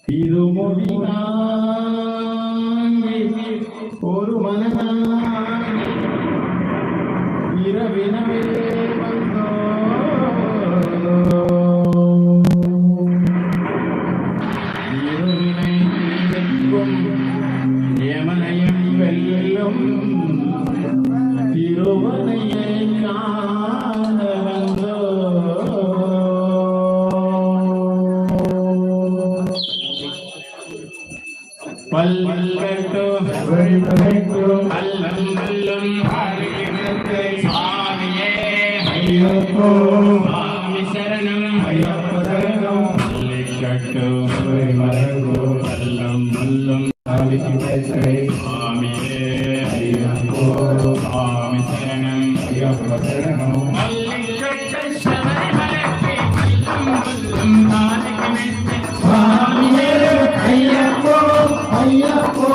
திருமொழி ஒரு மனதாய் இரவினவே வந்தோ இருவினை நிற்கும் யமனையும் வெல்லும் திருவனையை காண வந்தோ பல்கட்டும் வழிபடைக்கும் அல்லம் அல்லம் சுவாமியே ஐயப்போ சுவாமி சரணம் ஐயப்ப சரணம் பல்கட்டும் வழிபடைக்கும் அல்லம் அல்லம் சுவாமியே ஐயப்போ சுவாமி சரணம் ஐயப்ப சரணம் பல்கட்டும் சபரிமலைக்கு அல்லம் அல்லம் சுவாமியே ஐயப்போ ஐயப்போ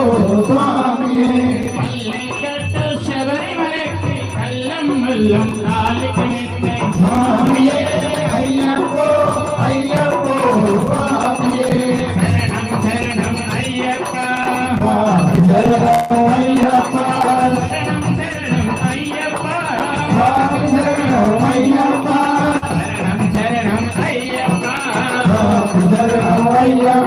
சுவாமியே பல்கட்டு சபரிமலைக்கு அல்லம் அல்லம் தாலிகனித்தை சுவாமியே ஐயப்போ ஐயப்போ சுவாமியே சரணம் சரணம் ஐயப்பா சரணம் ஐயப்பா சரணம் சரணம் ஐயப்பா சரணம் ஐயப்பா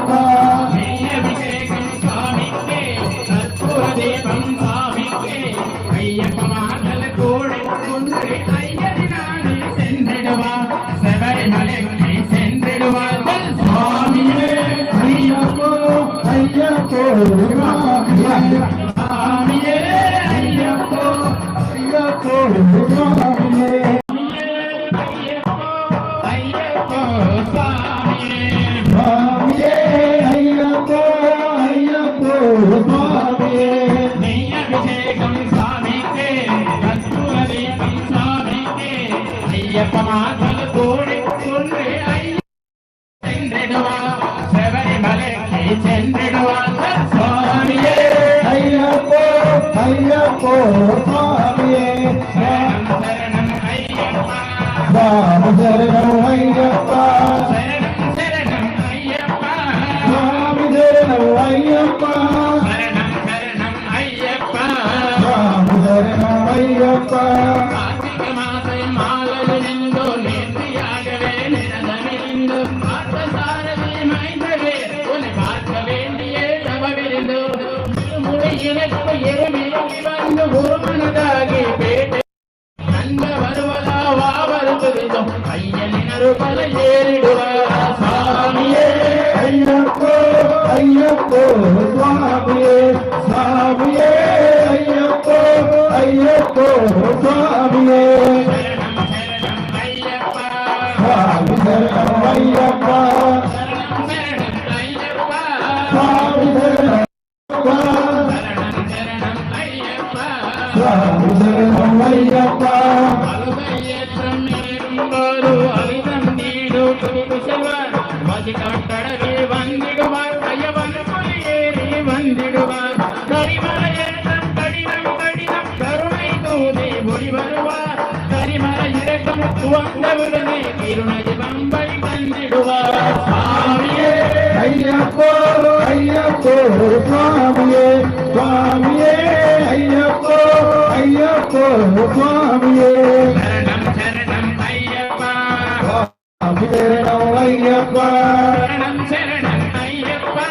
சரணம் சரணம் ஐயப்பா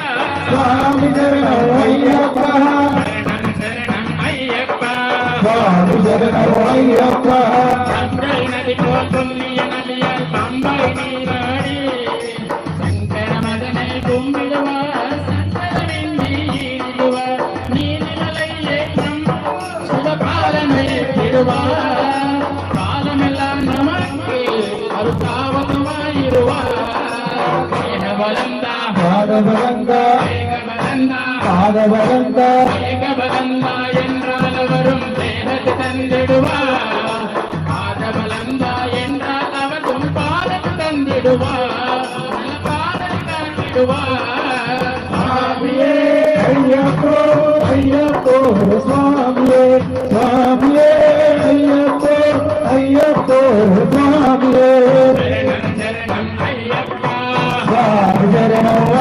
சரணம் ஐயப்பா Jai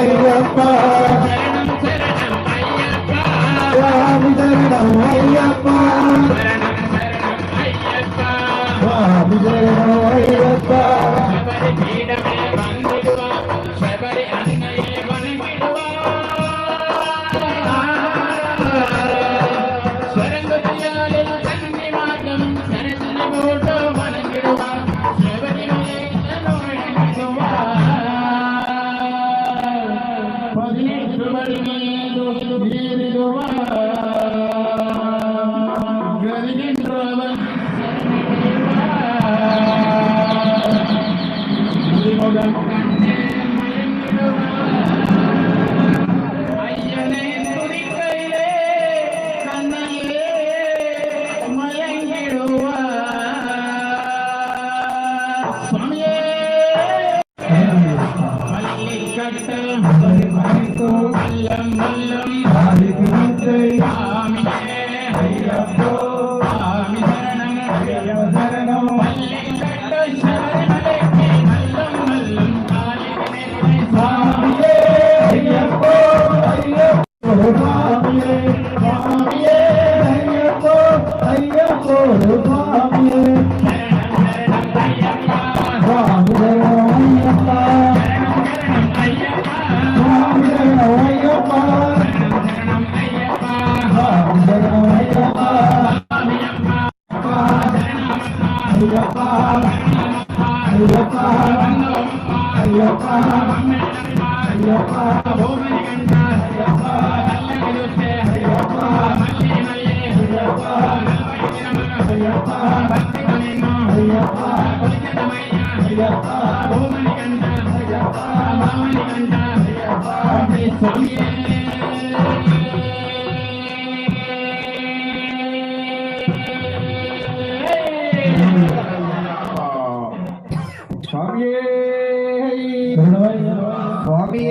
18 வழிமேலோ ஏறிடுவார் கருகின்றவன் முகம் கண்டே ஐயனை துதிக்கையிலே கண்ணிலே மயங்கிடுவார் சுவாமியே பள்ளிக்கட்ட அல்லம் அல்லம் சாமியே ஐயப்போ சாமி சரணம் சரணம் பள்ளிக்கட்ட சரணமலைக்கு அல்லம் அல்லம் காலிலே சாமியே ஐயப்போ ஐயப்போ சாமியே சாமியே ஐயப்போ ஐயப்போ சாமியே Swami